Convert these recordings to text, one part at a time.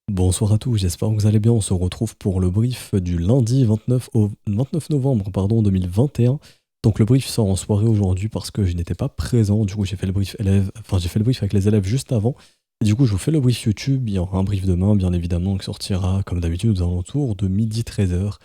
Bonsoir à tous, j'espère que vous allez bien. On se retrouve pour le brief du lundi 29 novembre 2021. Donc le brief sort en soirée aujourd'hui parce que je n'étais pas présent. Du coup, j'ai fait le brief j'ai fait le brief avec les élèves juste avant. Et du coup, je vous fais le brief YouTube. Il y aura un brief demain, bien évidemment, qui sortira comme d'habitude aux alentours de midi 13h.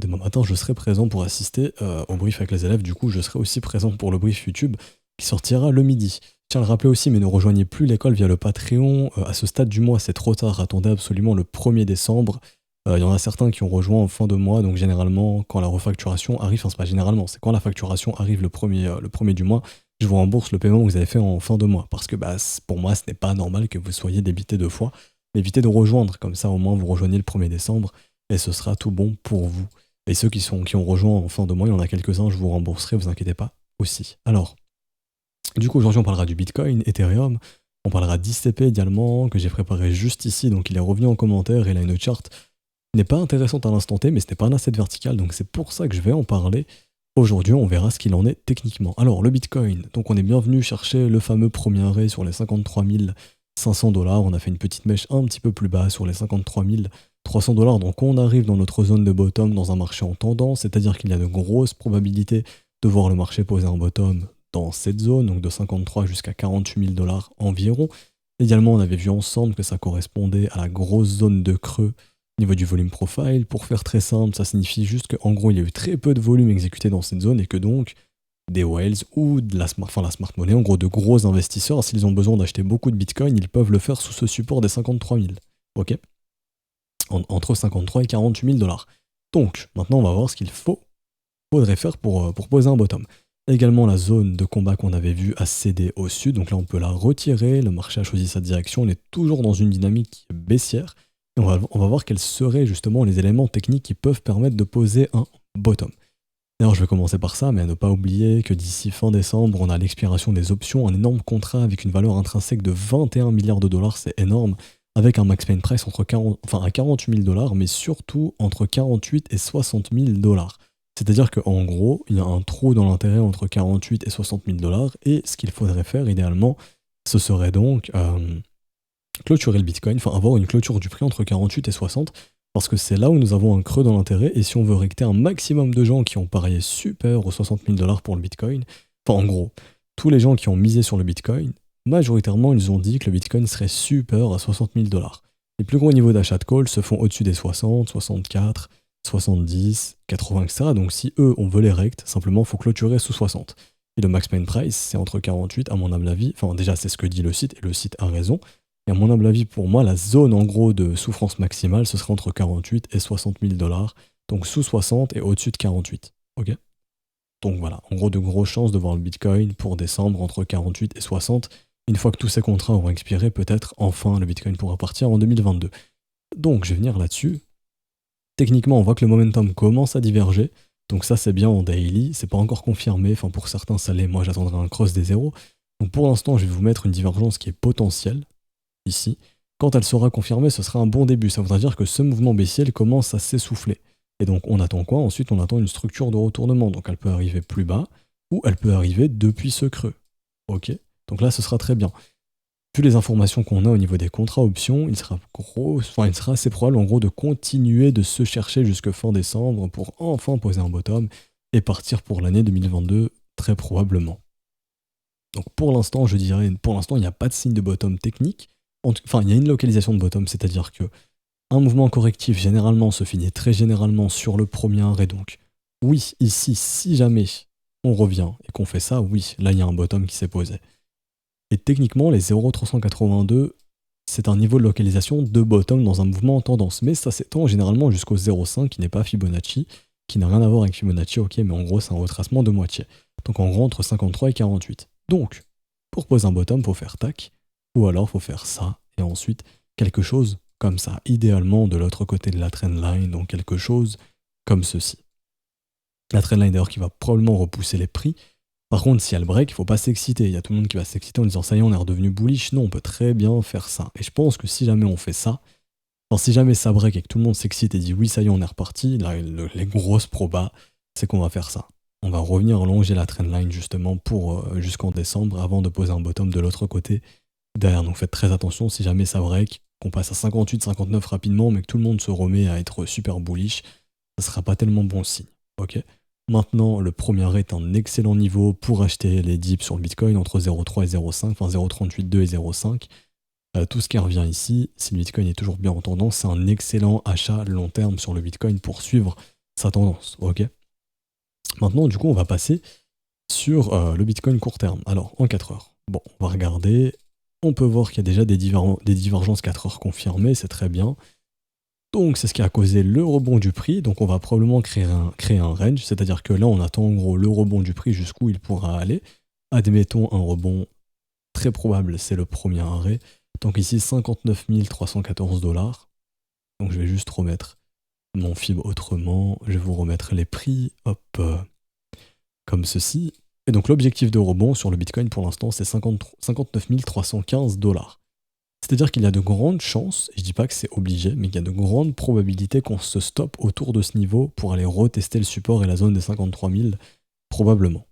Demain matin, je serai présent pour assister au brief avec les élèves. Du coup, je serai aussi présent pour le brief YouTube qui sortira le midi. Je tiens à le rappeler aussi, mais ne rejoignez plus l'école via le Patreon. À ce stade du mois, c'est trop tard. Attendez absolument le 1er décembre. Il y en a certains qui ont rejoint en fin de mois, donc généralement, quand la refacturation arrive, enfin, c'est pas généralement, c'est quand la facturation arrive le premier du mois, je vous rembourse le paiement que vous avez fait en fin de mois. Parce que pour moi, ce n'est pas normal que vous soyez débité deux fois. Évitez de rejoindre, comme ça au moins vous rejoignez le 1er décembre et ce sera tout bon pour vous. Et ceux qui ont rejoint en fin de mois, il y en a quelques-uns, je vous rembourserai, vous inquiétez pas aussi. Alors, du coup, aujourd'hui, on parlera du Bitcoin, Ethereum, on parlera d'ICP également, que j'ai préparé juste ici, donc il est revenu en commentaire, il a une charte qui n'est pas intéressante à l'instant T, mais ce n'est pas un asset vertical, donc c'est pour ça que je vais en parler. Aujourd'hui, on verra ce qu'il en est techniquement. Alors, le Bitcoin, donc on est bien venu chercher le fameux premier arrêt sur les 53 500 dollars, on a fait une petite mèche un petit peu plus bas sur les 53 300 dollars, donc on arrive dans notre zone de bottom dans un marché en tendance, c'est-à-dire qu'il y a de grosses probabilités de voir le marché poser un bottom dans cette zone, donc de 53 jusqu'à 48 000 dollars environ. Également, on avait vu ensemble que ça correspondait à la grosse zone de creux au niveau du volume profile. Pour faire très simple, ça signifie juste qu'en gros, il y a eu très peu de volume exécuté dans cette zone et que donc des whales ou de la smart money, en gros de gros investisseurs, s'ils ont besoin d'acheter beaucoup de Bitcoin, ils peuvent le faire sous ce support des 53 000. Ok, entre 53 et 48 000 dollars. Donc, maintenant, on va voir ce qu'il faudrait faire pour poser un bottom. Également la zone de combat qu'on avait vu a cédé au sud, donc là on peut la retirer, le marché a choisi sa direction, on est toujours dans une dynamique baissière, et on va voir quels seraient justement les éléments techniques qui peuvent permettre de poser un bottom. D'ailleurs je vais commencer par ça, mais à ne pas oublier que d'ici fin décembre, on a l'expiration des options, un énorme contrat avec une valeur intrinsèque de 21 milliards de dollars, c'est énorme, avec un max pain price à 48 000 dollars, mais surtout entre 48 et 60 000 dollars. C'est-à-dire qu'en gros, il y a un trou dans l'intérêt entre 48 et 60 000 dollars, et ce qu'il faudrait faire idéalement, ce serait donc clôturer le Bitcoin, enfin avoir une clôture du prix entre 48 et 60, parce que c'est là où nous avons un creux dans l'intérêt, et si on veut recruter un maximum de gens qui ont parié super aux 60 000 dollars pour le Bitcoin, enfin en gros, tous les gens qui ont misé sur le Bitcoin, majoritairement ils ont dit que le Bitcoin serait super à 60 000 dollars. Les plus gros niveaux d'achat de call se font au-dessus des 60, 64, 70, 80, etc. Donc si eux, on veut les rect, simplement, il faut clôturer sous 60. Et le max pain price, c'est entre 48, à mon humble avis. Enfin, déjà, c'est ce que dit le site, et le site a raison. Et à mon humble avis, pour moi, la zone, en gros, de souffrance maximale, ce serait entre 48 et 60 000 dollars. Donc sous 60 et au-dessus de 48. Ok. Donc voilà, en gros, de grosses chances de voir le Bitcoin pour décembre entre 48 et 60. Une fois que tous ces contrats auront expiré, peut-être, enfin, le Bitcoin pourra partir en 2022. Donc, je vais venir là-dessus. Techniquement, on voit que le momentum commence à diverger. Donc ça, c'est bien en daily. C'est pas encore confirmé. Enfin, pour certains, ça l'est. Moi, j'attendrai un cross des zéros. Donc pour l'instant, je vais vous mettre une divergence qui est potentielle, ici. Quand elle sera confirmée, ce sera un bon début. Ça voudra dire que ce mouvement baissier commence à s'essouffler. Et donc, on attend quoi? Ensuite, on attend une structure de retournement. Donc, elle peut arriver plus bas ou elle peut arriver depuis ce creux. Ok? Donc là, ce sera très bien. Vu les informations qu'on a au niveau des contrats options, il sera assez probable en gros de continuer de se chercher jusque fin décembre pour enfin poser un bottom et partir pour l'année 2022 très probablement. Donc pour l'instant, je dirais, il n'y a pas de signe de bottom technique. Enfin, il y a une localisation de bottom, c'est-à-dire que un mouvement correctif généralement se finit très généralement sur le premier arrêt. Donc oui, ici, si jamais on revient et qu'on fait ça, oui, là il y a un bottom qui s'est posé. Et techniquement, les 0,382, c'est un niveau de localisation de bottom dans un mouvement en tendance. Mais ça s'étend généralement jusqu'au 0,5 qui n'est pas Fibonacci, qui n'a rien à voir avec Fibonacci, ok, mais en gros, c'est un retracement de moitié. Donc en gros, entre 53 et 48. Donc, pour poser un bottom, il faut faire tac, ou alors il faut faire ça, et ensuite quelque chose comme ça. Idéalement, de l'autre côté de la trendline, donc quelque chose comme ceci. La trendline d'ailleurs qui va probablement repousser les prix. Par contre, si elle break, il faut pas s'exciter. Il y a tout le monde qui va s'exciter en disant ça y est, on est redevenu bullish. Non, on peut très bien faire ça. Et je pense que si jamais on fait ça, enfin, si jamais ça break et que tout le monde s'excite et dit oui, ça y est, on est reparti, là, les grosses probas, c'est qu'on va faire ça. On va revenir longer la trendline justement pour jusqu'en décembre avant de poser un bottom de l'autre côté derrière. Donc faites très attention, si jamais ça break, qu'on passe à 58, 59 rapidement, mais que tout le monde se remet à être super bullish, ça sera pas tellement bon signe. Ok. Maintenant, le premier arrêt est un excellent niveau pour acheter les dips sur le Bitcoin entre 0,3 et 0,5, enfin 0,382 et 0,5. Tout ce qui revient ici, si le Bitcoin est toujours bien en tendance, c'est un excellent achat long terme sur le Bitcoin pour suivre sa tendance. Ok. Maintenant, du coup, on va passer sur le Bitcoin court terme. Alors, en 4 heures. Bon, on va regarder. On peut voir qu'il y a déjà des divergences 4 heures confirmées, c'est très bien. Donc, c'est ce qui a causé le rebond du prix. Donc, on va probablement créer un range, c'est-à-dire que là, on attend en gros le rebond du prix jusqu'où il pourra aller. Admettons un rebond très probable, c'est le premier arrêt. Donc, ici, 59 314 $. Donc, je vais juste remettre mon FIB autrement. Je vais vous remettre les prix. Hop. Comme ceci. Et donc l'objectif de rebond sur le Bitcoin pour l'instant c'est 59 315 $. C'est-à-dire qu'il y a de grandes chances, et je dis pas que c'est obligé, mais qu'il y a de grandes probabilités qu'on se stoppe autour de ce niveau pour aller retester le support et la zone des 53 000, probablement.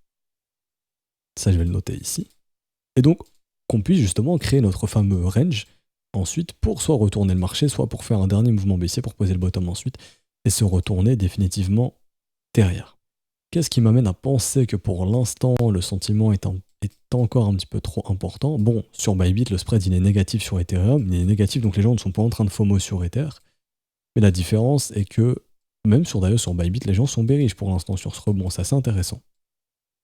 Ça je vais le noter ici. Et donc qu'on puisse justement créer notre fameux range ensuite pour soit retourner le marché, soit pour faire un dernier mouvement baissier pour poser le bottom ensuite et se retourner définitivement derrière. Qu'est-ce qui m'amène à penser que pour l'instant, le sentiment est encore un petit peu trop important? Bon, sur Bybit, le spread il est négatif sur Ethereum, il est négatif donc les gens ne sont pas en train de FOMO sur Ether. Mais la différence est que, même sur Bybit, les gens sont bearish pour l'instant sur ce rebond, c'est assez intéressant.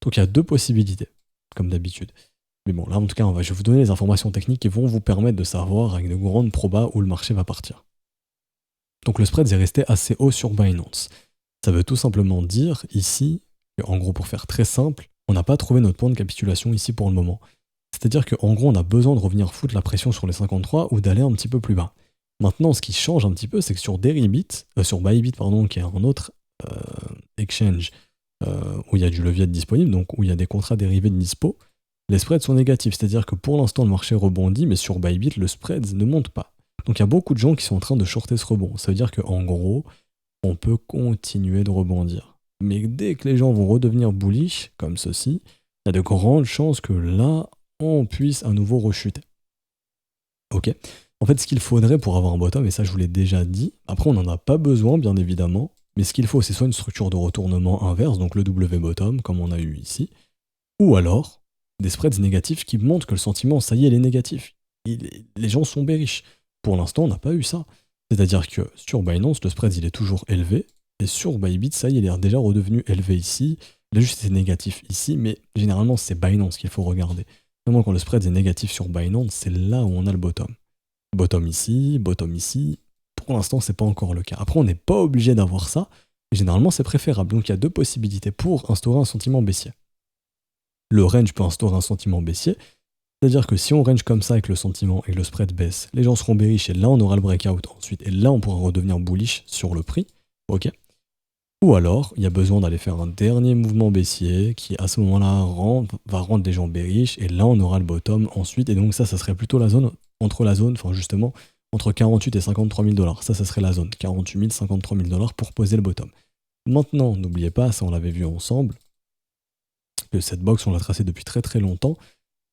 Donc il y a deux possibilités, comme d'habitude. Mais bon, là en tout cas, je vais vous donner les informations techniques qui vont vous permettre de savoir avec de grandes probas où le marché va partir. Donc le spread est resté assez haut sur Binance. Ça veut tout simplement dire ici, en gros pour faire très simple, on n'a pas trouvé notre point de capitulation ici pour le moment. C'est-à-dire qu'en gros on a besoin de revenir foutre la pression sur les 53 ou d'aller un petit peu plus bas. Maintenant ce qui change un petit peu c'est que sur sur Bybit pardon, qui est un autre exchange où il y a du levier disponible, donc où il y a des contrats dérivés de dispo, les spreads sont négatifs. C'est-à-dire que pour l'instant le marché rebondit mais sur Bybit le spread ne monte pas. Donc il y a beaucoup de gens qui sont en train de shorter ce rebond. Ça veut dire qu'en gros on peut continuer de rebondir. Mais dès que les gens vont redevenir bullish, comme ceci, il y a de grandes chances que là, on puisse à nouveau rechuter. Ok. En fait, ce qu'il faudrait pour avoir un bottom, et ça je vous l'ai déjà dit, après on n'en a pas besoin bien évidemment, mais ce qu'il faut c'est soit une structure de retournement inverse, donc le W bottom, comme on a eu ici, ou alors des spreads négatifs qui montrent que le sentiment, ça y est, il est négatif. Les gens sont bearish. Pour l'instant, on n'a pas eu ça. C'est-à-dire que sur Binance, le spread il est toujours élevé, et sur Bybit, ça y est, il est déjà redevenu élevé ici. Il a juste été négatif ici, mais généralement c'est Binance qu'il faut regarder. Vraiment, quand le spread est négatif sur Binance, c'est là où on a le bottom. Bottom ici. Pour l'instant, c'est pas encore le cas. Après, on n'est pas obligé d'avoir ça, et généralement c'est préférable. Donc il y a deux possibilités pour instaurer un sentiment baissier. Le range peut instaurer un sentiment baissier, c'est-à-dire que si on range comme ça avec le sentiment et que le spread baisse, les gens seront bearish et là on aura le breakout ensuite, et là on pourra redevenir bullish sur le prix. Ok. Ou alors, il y a besoin d'aller faire un dernier mouvement baissier qui, à ce moment-là, va rendre les gens bearish et là, on aura le bottom ensuite. Et donc ça serait plutôt la zone, justement, entre 48 et 53 000 $. Ça serait la zone, 48 000, 53 000 $ pour poser le bottom. Maintenant, n'oubliez pas, ça on l'avait vu ensemble, que cette box, on l'a tracée depuis très très longtemps,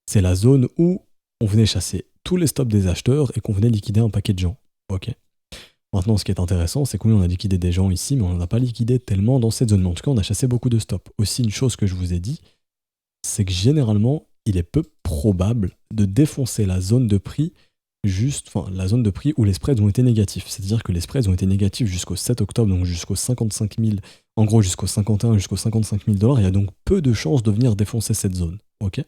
c'est la zone où on venait chasser tous les stops des acheteurs et qu'on venait liquider un paquet de gens. Ok. Maintenant, ce qui est intéressant, c'est qu'on a liquidé des gens ici, mais on n'en a pas liquidé tellement dans cette zone. Mais en tout cas, on a chassé beaucoup de stops. Aussi, une chose que je vous ai dit, c'est que généralement, il est peu probable de défoncer la zone de prix la zone de prix où les spreads ont été négatifs. C'est-à-dire que les spreads ont été négatifs jusqu'au 7 octobre, donc jusqu'au 55 000, en gros jusqu'au 51, jusqu'au 55 000 $. Il y a donc peu de chances de venir défoncer cette zone. Ok.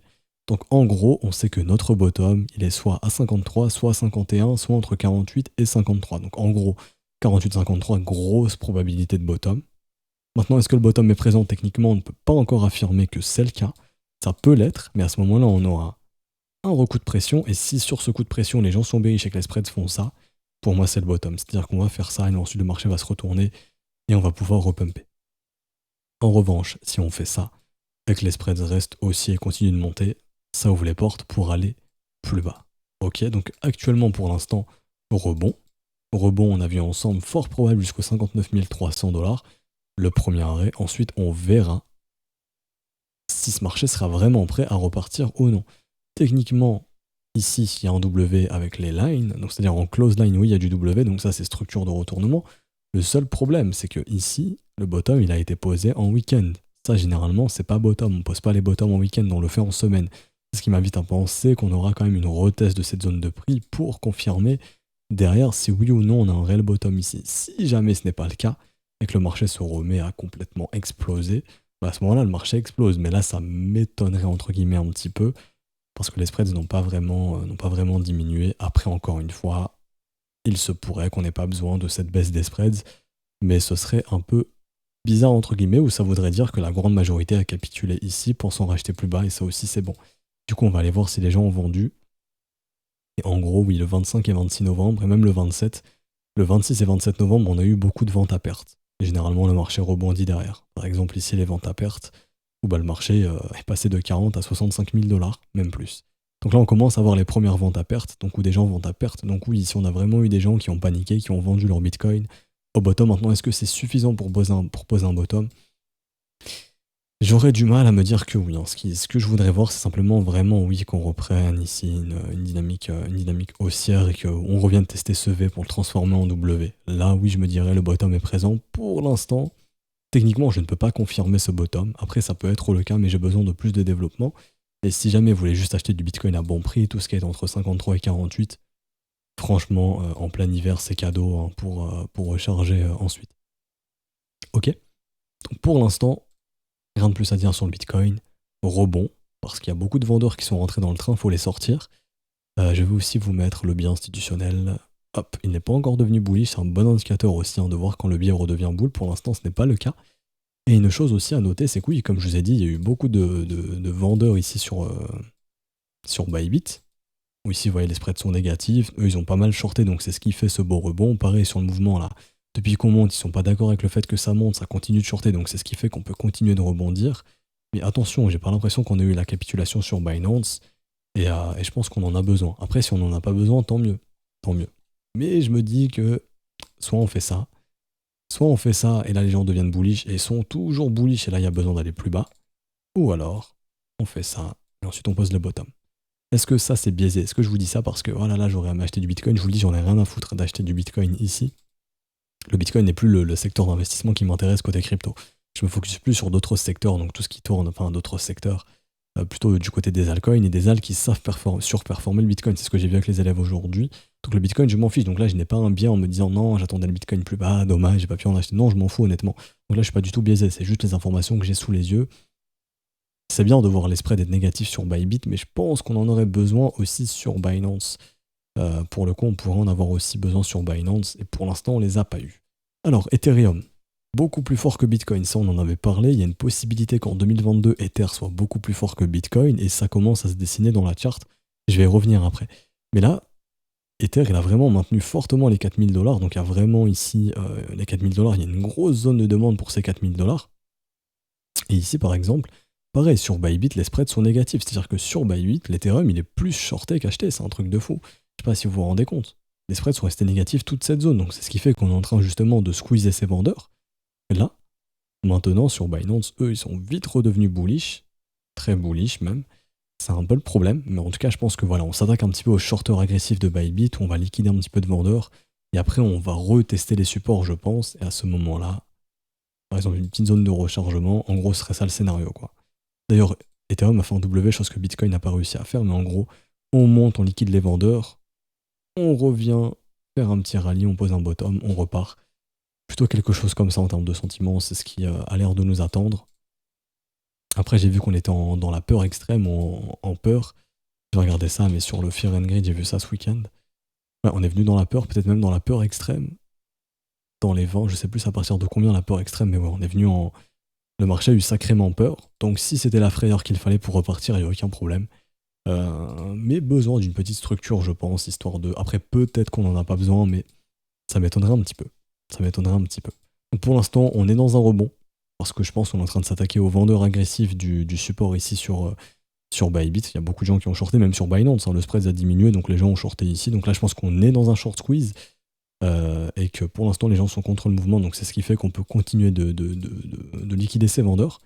Donc en gros, on sait que notre bottom, il est soit à 53, soit à 51, soit entre 48 et 53. Donc en gros, 48-53, grosse probabilité de bottom. Maintenant, est-ce que le bottom est présent? Techniquement, on ne peut pas encore affirmer que c'est le cas. Ça peut l'être, mais à ce moment-là, on aura un recoup de pression. Et si sur ce coup de pression, les gens sont bearish et que les spreads font ça, pour moi, c'est le bottom. C'est-à-dire qu'on va faire ça et ensuite le marché va se retourner et on va pouvoir repumper. En revanche, si on fait ça et que les spreads restent haussiers et continuent de monter, ça ouvre les portes pour aller plus bas. Ok, donc actuellement pour l'instant, rebond. Rebond, on a vu ensemble, fort probable jusqu'aux 59 300 $. Le premier arrêt. Ensuite, on verra si ce marché sera vraiment prêt à repartir ou non. Techniquement, ici, il y a un W avec les lines, donc c'est-à-dire en close line, oui, il y a du W, donc ça, c'est structure de retournement. Le seul problème, c'est que ici, le bottom, il a été posé en week-end. Ça, généralement, c'est pas bottom. On pose pas les bottoms en week-end, on le fait en semaine. C'est ce qui m'invite à penser qu'on aura quand même une retest de cette zone de prix pour confirmer derrière si oui ou non on a un réel bottom ici. Si jamais ce n'est pas le cas et que le marché se remet à complètement exploser, à ce moment-là, le marché explose. Mais là, ça m'étonnerait entre guillemets un petit peu parce que les spreads n'ont pas vraiment diminué. Après, encore une fois, il se pourrait qu'on n'ait pas besoin de cette baisse des spreads, mais ce serait un peu bizarre entre guillemets, où ça voudrait dire que la grande majorité a capitulé ici, pensant racheter plus bas, et ça aussi c'est bon. Du coup, on va aller voir si les gens ont vendu. Et en gros, oui, le 25 et 26 novembre, et même le 27, le 26 et 27 novembre, on a eu beaucoup de ventes à perte. Et généralement, le marché rebondit derrière. Par exemple, ici, les ventes à perte, où bah, le marché est passé de 40 à 65 000 $, même plus. Donc là, on commence à voir les premières ventes à perte, donc où des gens vendent à perte. Donc oui, ici, on a vraiment eu des gens qui ont paniqué, qui ont vendu leur Bitcoin au bottom. Maintenant, est-ce que c'est suffisant pour poser un bottom? J'aurais du mal à me dire que oui. Hein. Ce que je voudrais voir, c'est simplement vraiment, oui, qu'on reprenne ici une dynamique haussière et qu'on revienne tester ce V pour le transformer en W. Là, oui, je me dirais le bottom est présent. Pour l'instant, techniquement, je ne peux pas confirmer ce bottom. Après, ça peut être le cas, mais j'ai besoin de plus de développement. Et si jamais vous voulez juste acheter du Bitcoin à bon prix, tout ce qui est entre 53 et 48, franchement, en plein hiver, c'est cadeau hein, pour recharger ensuite. Ok. Donc pour l'instant, rien de plus à dire sur le Bitcoin. Rebond, parce qu'il y a beaucoup de vendeurs qui sont rentrés dans le train, il faut les sortir. Je vais aussi vous mettre le biais institutionnel. Hop, il n'est pas encore devenu bullish, c'est un bon indicateur aussi hein, de voir quand le biais redevient bull. Pour l'instant, ce n'est pas le cas. Et une chose aussi à noter, c'est que oui, comme je vous ai dit, il y a eu beaucoup de vendeurs ici sur Bybit. Où ici, vous voyez, les spreads sont négatifs. Eux, ils ont pas mal shorté, donc c'est ce qui fait ce beau rebond. Pareil sur le mouvement là. Depuis qu'on monte, ils sont pas d'accord avec le fait que ça monte, ça continue de shorter, donc c'est ce qui fait qu'on peut continuer de rebondir. Mais attention, j'ai pas l'impression qu'on ait eu la capitulation sur Binance, et je pense qu'on en a besoin. Après, si on n'en a pas besoin, tant mieux. Tant mieux. Mais je me dis que soit on fait ça, et là les gens deviennent bullish, et sont toujours bullish, et là il y a besoin d'aller plus bas. Ou alors, on fait ça, et ensuite on pose le bottom. Est-ce que ça c'est biaisé? Est-ce que je vous dis ça parce que, oh là là, j'aurais à m'acheter du Bitcoin? Je vous le dis, j'en ai rien à foutre d'acheter du Bitcoin ici. Le Bitcoin n'est plus le secteur d'investissement qui m'intéresse côté crypto. Je me focus plus sur d'autres secteurs, donc tout ce qui tourne, enfin d'autres secteurs, plutôt du côté des altcoins et des alts qui savent surperformer le Bitcoin. C'est ce que j'ai vu avec les élèves aujourd'hui. Donc le Bitcoin, je m'en fiche. Donc là, je n'ai pas un biais en me disant non, j'attendais le Bitcoin plus bas, dommage, j'ai pas pu en acheter. Non, je m'en fous honnêtement. Donc là, je suis pas du tout biaisé. C'est juste les informations que j'ai sous les yeux. C'est bien de voir les spreads être négatifs sur Bybit, mais je pense qu'on en aurait besoin aussi sur Binance. Pour le coup, on pourrait en avoir aussi besoin sur Binance, et pour l'instant, on les a pas eu. Alors, Ethereum, beaucoup plus fort que Bitcoin, ça on en avait parlé. Il y a une possibilité qu'en 2022, Ether soit beaucoup plus fort que Bitcoin, et ça commence à se dessiner dans la charte. Je vais y revenir après. Mais là, Ether, il a vraiment maintenu fortement les 4000 $. Donc, il y a vraiment ici les 4000 $. Il y a une grosse zone de demande pour ces 4000 $. Et ici, par exemple, pareil, sur Bybit, les spreads sont négatifs. C'est-à-dire que sur Bybit, l'Ethereum, il est plus shorté qu'acheté. C'est un truc de fou. Je sais pas si vous vous rendez compte. Les spreads sont restés négatifs toute cette zone. Donc c'est ce qui fait qu'on est en train justement de squeezer ces vendeurs. Et là, maintenant, sur Binance, eux, ils sont vite redevenus bullish. Très bullish même. C'est un peu le problème. Mais en tout cas, je pense que voilà, on s'attaque un petit peu aux shorteurs agressifs de Bybit. On va liquider un petit peu de vendeurs. Et après, on va retester les supports, je pense. Et à ce moment-là, par exemple, une petite zone de rechargement, en gros, ce serait ça le scénario, quoi. D'ailleurs, Ethereum a fait un W, chose que Bitcoin n'a pas réussi à faire, mais en gros, on monte, on liquide les vendeurs, on revient faire un petit rallye, on pose un bottom, on repart. Plutôt quelque chose comme ça en termes de sentiments, c'est ce qui a l'air de nous attendre. Après, j'ai vu qu'on était dans la peur extrême, en peur. J'ai regardé ça, mais sur le Fear and Greed, j'ai vu ça ce week-end. Ouais, on est venu dans la peur, peut-être même dans la peur extrême. Dans les vents, je sais plus à partir de combien la peur extrême, mais ouais, on est venu en... Le marché a eu sacrément peur, donc si c'était la frayeur qu'il fallait pour repartir, il n'y a aucun problème. Mais besoin d'une petite structure, je pense, histoire de... Après, peut-être qu'on n'en a pas besoin, mais ça m'étonnerait un petit peu. Donc pour l'instant, on est dans un rebond, parce que je pense qu'on est en train de s'attaquer aux vendeurs agressifs du support ici sur Bybit. Il y a beaucoup de gens qui ont shorté, même sur Binance, hein, le spread a diminué, donc les gens ont shorté ici. Donc là, je pense qu'on est dans un short squeeze. Et que pour l'instant les gens sont contre le mouvement, donc c'est ce qui fait qu'on peut continuer de liquider ces vendeurs.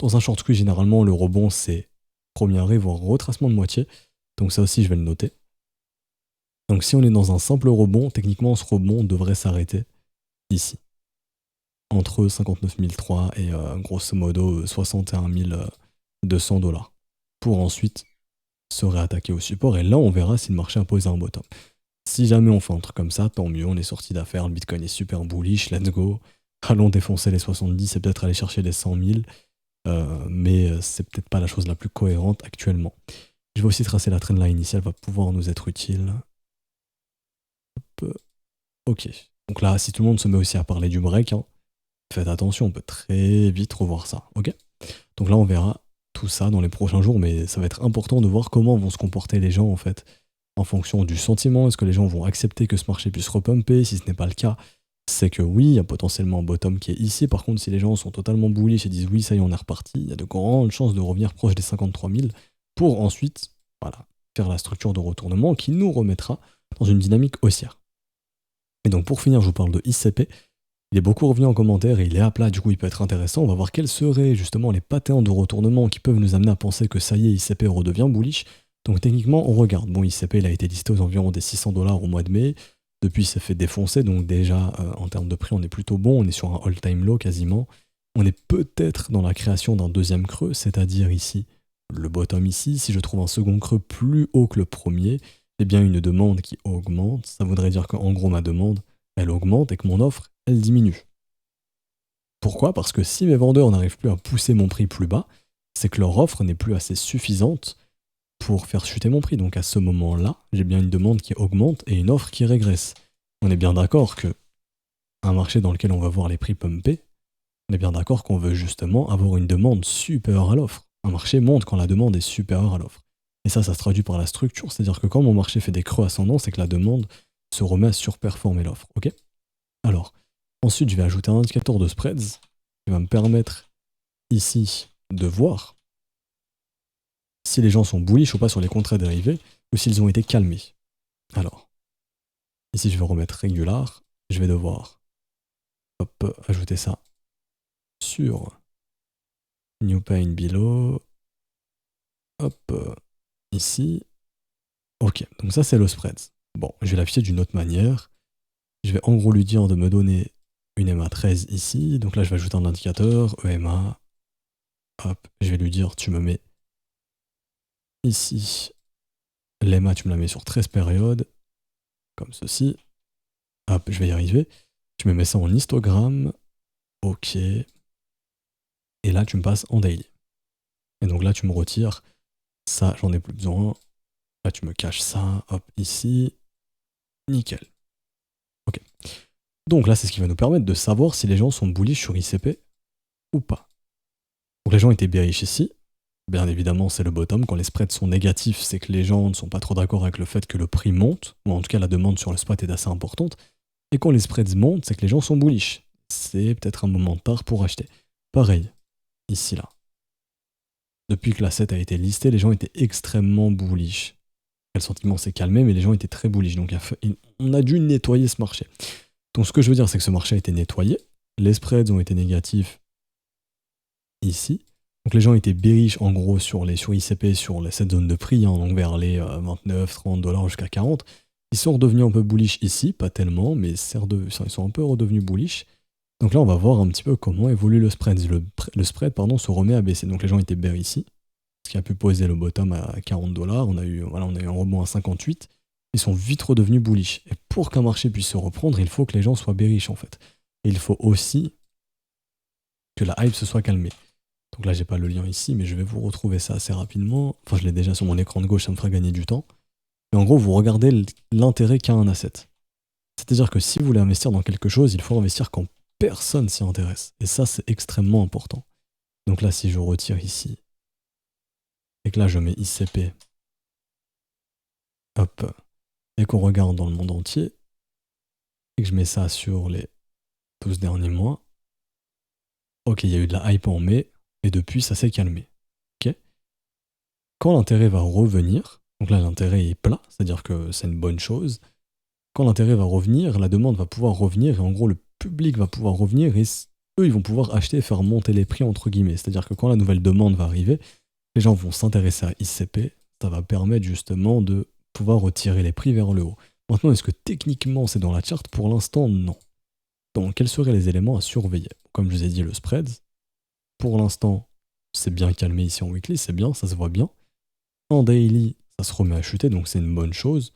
Dans un short squeeze, généralement le rebond c'est premier arrêt voire retracement de moitié, Donc ça aussi, je vais le noter. Donc si on est dans un simple rebond, techniquement, ce rebond devrait s'arrêter ici. Entre 59 003 et grosso modo 61 200 $. Pour ensuite se réattaquer au support. Et là, on verra si le marché a posé un bottom. Si jamais on fait un truc comme ça, tant mieux, on est sorti d'affaire. Le Bitcoin est super bullish, let's go. Allons défoncer les 70 et peut-être aller chercher les 100 000. Mais c'est peut-être pas la chose la plus cohérente actuellement. Je vais aussi tracer la trendline initiale, va pouvoir nous être utile. Hop. Ok. Donc là, si tout le monde se met aussi à parler du break, hein, faites attention, on peut très vite revoir ça. Ok. Donc là, on verra tout ça dans les prochains jours, mais ça va être important de voir comment vont se comporter les gens en fait, en fonction du sentiment. Est-ce que les gens vont accepter que ce marché puisse repumper? Si ce n'est pas le cas, c'est que oui, il y a potentiellement un bottom qui est ici. Par contre, si les gens sont totalement bullish et disent oui, ça y est, on est reparti, il y a de grandes chances de revenir proche des 53 000 pour ensuite, voilà, faire la structure de retournement qui nous remettra dans une dynamique haussière. Et donc pour finir, je vous parle de ICP. Il est beaucoup revenu en commentaire et il est à plat, du coup il peut être intéressant. On va voir quels seraient justement les patterns de retournement qui peuvent nous amener à penser que ça y est, ICP redevient bullish. Donc techniquement, on regarde. Bon, ICP, il a été listé aux environs des 600 $ au mois de mai. Depuis, il s'est fait défoncer, donc déjà, en termes de prix, on est plutôt bon. On est sur un all-time low quasiment. On est peut-être dans la création d'un deuxième creux, c'est-à-dire ici, le bottom ici. Si je trouve un second creux plus haut que le premier, eh bien une demande qui augmente. Ça voudrait dire qu'en gros, ma demande, elle augmente et que mon offre, elle diminue. Pourquoi? Parce que si mes vendeurs n'arrivent plus à pousser mon prix plus bas, c'est que leur offre n'est plus assez suffisante pour faire chuter mon prix. Donc à ce moment-là, j'ai bien une demande qui augmente et une offre qui régresse. On est bien d'accord que un marché dans lequel on va voir les prix pumper, on est bien d'accord qu'on veut justement avoir une demande supérieure à l'offre. Un marché monte quand la demande est supérieure à l'offre. Et ça se traduit par la structure, c'est-à-dire que quand mon marché fait des creux ascendants, c'est que la demande se remet à surperformer l'offre. Ok? Alors, ensuite, je vais ajouter un indicateur de spreads qui va me permettre ici de voir si les gens sont bullish ou pas sur les contrats dérivés ou s'ils ont été calmés. Alors, ici, je vais remettre régular. Je vais devoir ajouter ça sur new pain below. Hop, ici. Ok, donc ça, c'est le spread. Bon, je vais l'afficher d'une autre manière. Je vais en gros lui dire de me donner une EMA 13 ici. Donc là, je vais ajouter un indicateur, EMA. Hop, je vais lui dire, tu me mets ici. L'EMA, tu me la mets sur 13 périodes. Comme ceci. Hop, je vais y arriver. Tu me mets ça en histogramme. Ok. Et là, tu me passes en daily. Et donc là, tu me retires. Ça, j'en ai plus besoin. Là, tu me caches ça. Hop, ici. Nickel. Ok. Donc là, c'est ce qui va nous permettre de savoir si les gens sont bullish sur ICP ou pas. Donc les gens étaient bearish ici. Bien évidemment, c'est le bottom. Quand les spreads sont négatifs, c'est que les gens ne sont pas trop d'accord avec le fait que le prix monte, ou en tout cas la demande sur le spot est assez importante. Et quand les spreads montent, c'est que les gens sont bullish. C'est peut-être un moment tard pour acheter. Pareil, ici là. Depuis que l'asset a été listé, les gens étaient extrêmement bullish. Le sentiment s'est calmé, mais les gens étaient très bullish. Donc on a dû nettoyer ce marché. Donc ce que je veux dire, c'est que ce marché a été nettoyé. Les spreads ont été négatifs ici. Donc les gens étaient bearish en gros sur ICP, sur cette zone de prix, hein, donc vers les 29, 30 $ jusqu'à 40. Ils sont redevenus un peu bullish ici, pas tellement, mais ils sont un peu redevenus bullish. Donc là, on va voir un petit peu comment évolue le spread. Le spread se remet à baisser. Donc les gens étaient bearish ici, ce qui a pu poser le bottom à 40 $. On a eu un rebond à 58. Ils sont vite redevenus bullish. Et pour qu'un marché puisse se reprendre, il faut que les gens soient bearish en fait. Et il faut aussi que la hype se soit calmée. Donc là, j'ai pas le lien ici, mais je vais vous retrouver ça assez rapidement. Enfin, je l'ai déjà sur mon écran de gauche, ça me fera gagner du temps. Et en gros, vous regardez l'intérêt qu'a un asset. C'est-à-dire que si vous voulez investir dans quelque chose, il faut investir quand personne s'y intéresse. Et ça, c'est extrêmement important. Donc là, si je retire ici, et que là, je mets ICP, hop, et qu'on regarde dans le monde entier, et que je mets ça sur les 12 derniers mois, ok, il y a eu de la hype en mai, et depuis, ça s'est calmé. Ok. Quand l'intérêt va revenir, donc là, l'intérêt est plat, c'est-à-dire que c'est une bonne chose. Quand l'intérêt va revenir, la demande va pouvoir revenir, et en gros, le public va pouvoir revenir, et eux, ils vont pouvoir acheter et faire monter les prix, entre guillemets. C'est-à-dire que quand la nouvelle demande va arriver, les gens vont s'intéresser à ICP, elle va permettre justement de pouvoir retirer les prix vers le haut. Maintenant, est-ce que techniquement c'est dans la charte? Pour l'instant, non. Donc, quels seraient les éléments à surveiller? Comme je vous ai dit, le spread. Pour l'instant, c'est bien calmé ici en weekly, c'est bien, ça se voit bien. En daily, ça se remet à chuter, donc c'est une bonne chose.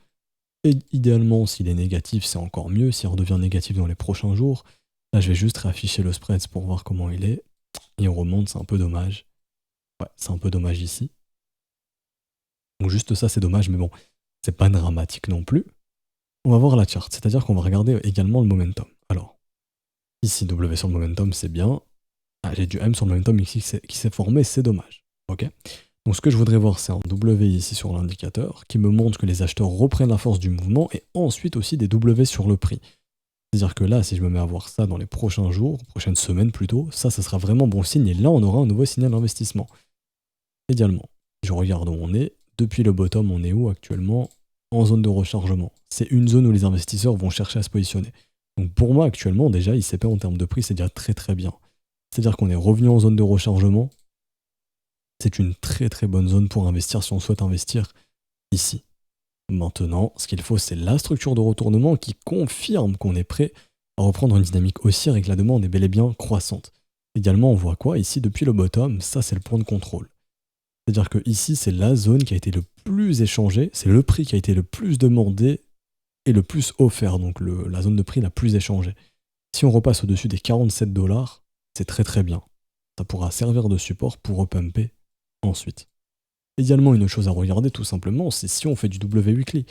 Et idéalement, s'il est négatif, c'est encore mieux. S'il redevient négatif dans les prochains jours, là, je vais juste réafficher le spread pour voir comment il est. Il remonte, c'est un peu dommage. Ouais, c'est un peu dommage ici. Donc juste ça, c'est dommage, mais bon, c'est pas dramatique non plus. On va voir la charte, c'est-à-dire qu'on va regarder également le momentum. Alors, ici, W sur le momentum, c'est bien. Ah, j'ai du M sur le momentum ici qui s'est formé, c'est dommage. Ok. Donc ce que je voudrais voir, c'est un W ici sur l'indicateur qui me montre que les acheteurs reprennent la force du mouvement et ensuite aussi des W sur le prix. C'est-à-dire que là, si je me mets à voir ça dans les prochains jours, prochaines semaines plutôt, ça sera vraiment bon signe et là, on aura un nouveau signal d'investissement. Idéalement, je regarde où on est. Depuis le bottom, on est où actuellement? En zone de rechargement. C'est une zone où les investisseurs vont chercher à se positionner. Donc pour moi, actuellement, déjà, ICP en termes de prix, c'est déjà très très bien. C'est-à-dire qu'on est revenu en zone de rechargement. C'est une très très bonne zone pour investir si on souhaite investir ici. Maintenant, ce qu'il faut, c'est la structure de retournement qui confirme qu'on est prêt à reprendre une dynamique haussière et que la demande est bel et bien croissante. Également, on voit quoi? Ici, depuis le bottom, ça c'est le point de contrôle. C'est-à-dire que ici, c'est la zone qui a été le plus échangée, c'est le prix qui a été le plus demandé et le plus offert, donc la zone de prix la plus échangée. Si on repasse au-dessus des 47$, c'est très très bien. Ça pourra servir de support pour repumper ensuite. Également, une chose à regarder tout simplement, c'est si on fait du W weekly.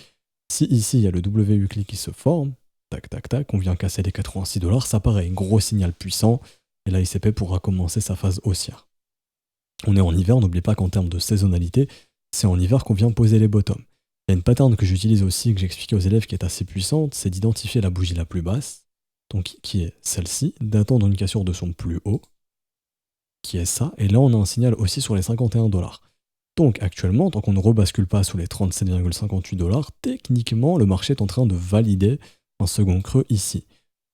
Si ici, il y a le W weekly qui se forme, tac tac tac, on vient casser les 86$, ça paraît un gros signal puissant, et là, ICP pourra commencer sa phase haussière. On est en hiver, n'oubliez pas qu'en termes de saisonnalité, c'est en hiver qu'on vient poser les bottoms. Il y a une pattern que j'utilise aussi, que j'explique aux élèves, qui est assez puissante, c'est d'identifier la bougie la plus basse, donc qui est celle-ci, d'attendre une cassure de son plus haut, qui est ça, et là on a un signal aussi sur les 51$. Donc actuellement, tant qu'on ne rebascule pas sous les 37,58$, techniquement le marché est en train de valider un second creux ici.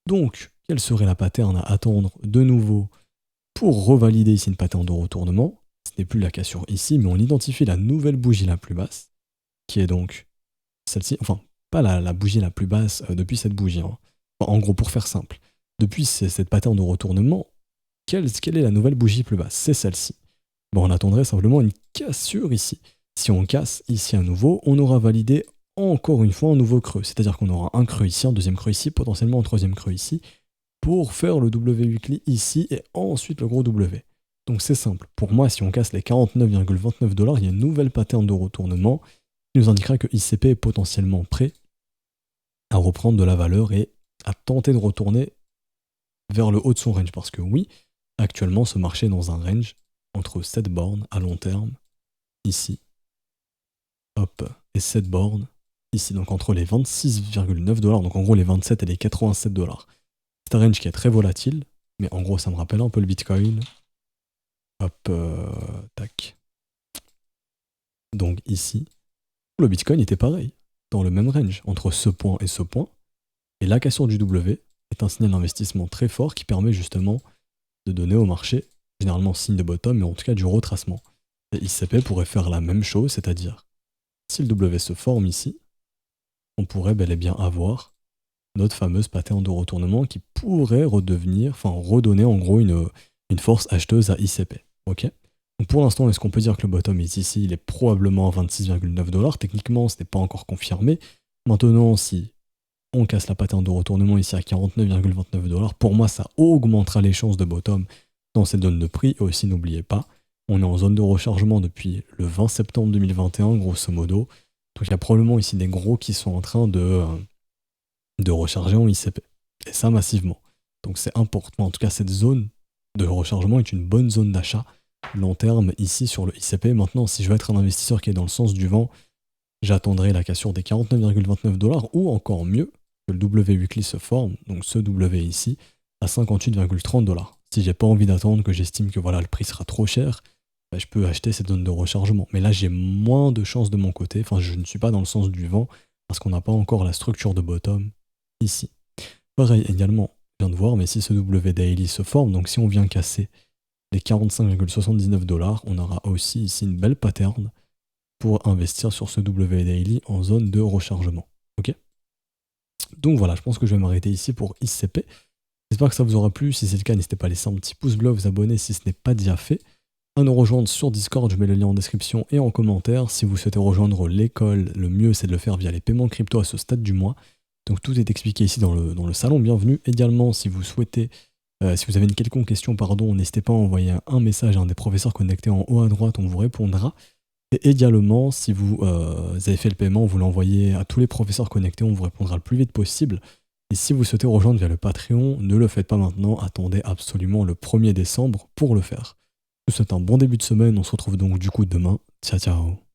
Donc, quelle serait la pattern à attendre de nouveau pour revalider ici une pattern de retournement? Ce n'est plus la cassure ici, mais on identifie la nouvelle bougie la plus basse, qui est donc celle-ci, enfin, pas la bougie la plus basse depuis cette bougie. Hein. Enfin, en gros, pour faire simple, depuis cette pattern de retournement, quelle est la nouvelle bougie plus basse? C'est celle-ci. Bon, on attendrait simplement une cassure ici. Si on casse ici à nouveau, on aura validé encore une fois un nouveau creux. C'est-à-dire qu'on aura un creux ici, un deuxième creux ici, potentiellement un troisième creux ici, pour faire le W weekly ici et ensuite le gros W. Donc c'est simple. Pour moi, si on casse les 49,29$, il y a une nouvelle pattern de retournement qui nous indiquera que ICP est potentiellement prêt à reprendre de la valeur et à tenter de retourner vers le haut de son range. Parce que oui, actuellement, ce marché est dans un range entre 7 bornes à long terme, ici, hop, et 7 bornes, ici, donc entre les 26,9$, donc en gros les 27 et les 87$. C'est un range qui est très volatile, mais en gros ça me rappelle un peu le Bitcoin. Hop, tac. Donc ici, le Bitcoin était pareil, dans le même range, entre ce point et ce point, et la cassure du W est un signal d'investissement très fort qui permet justement de donner au marché généralement signe de bottom, mais en tout cas du retracement. Et ICP pourrait faire la même chose, c'est-à-dire, si le W se forme ici, on pourrait bel et bien avoir notre fameuse pattern de retournement qui pourrait redonner en gros une force acheteuse à ICP. Ok. Donc pour l'instant, est-ce qu'on peut dire que le bottom est ici? Il est probablement à 26,9$. Techniquement, ce n'est pas encore confirmé. Maintenant, si on casse la pattern de retournement ici à 49,29$, pour moi, ça augmentera les chances de bottom dans cette zone de prix. Et aussi, n'oubliez pas, on est en zone de rechargement depuis le 20 septembre 2021, grosso modo. Donc il y a probablement ici des gros qui sont en train de recharger en ICP. Et ça massivement. Donc c'est important. En tout cas, cette zone de rechargement est une bonne zone d'achat long terme ici sur le ICP. Maintenant, si je veux être un investisseur qui est dans le sens du vent, j'attendrai la cassure des 49,29$ ou encore mieux, que le W weekly se forme, donc ce W ici, à 58,30$. Si j'ai pas envie d'attendre, que j'estime que voilà, le prix sera trop cher, bah, je peux acheter cette zone de rechargement. Mais là, j'ai moins de chances de mon côté. Enfin, je ne suis pas dans le sens du vent parce qu'on n'a pas encore la structure de bottom ici. Pareil également, je viens de voir, mais si ce W daily se forme, donc si on vient casser les 45,79$, on aura aussi ici une belle pattern pour investir sur ce W Daily en zone de rechargement. Ok. Donc voilà, je pense que je vais m'arrêter ici pour ICP. J'espère que ça vous aura plu. Si c'est le cas, n'hésitez pas à laisser un petit pouce bleu, vous abonner si ce n'est pas déjà fait. À nous rejoindre sur Discord, je mets le lien en description et en commentaire. Si vous souhaitez rejoindre l'école, le mieux c'est de le faire via les paiements crypto à ce stade du mois. Donc tout est expliqué ici dans le salon, bienvenue. Également, si vous souhaitez, si vous avez une quelconque question, n'hésitez pas à envoyer un message à un des professeurs connectés en haut à droite, on vous répondra. Et également, si vous avez fait le paiement, vous l'envoyez à tous les professeurs connectés, on vous répondra le plus vite possible. Et si vous souhaitez rejoindre via le Patreon, ne le faites pas maintenant, attendez absolument le 1er décembre pour le faire. Je vous souhaite un bon début de semaine, on se retrouve donc du coup demain. Ciao ciao.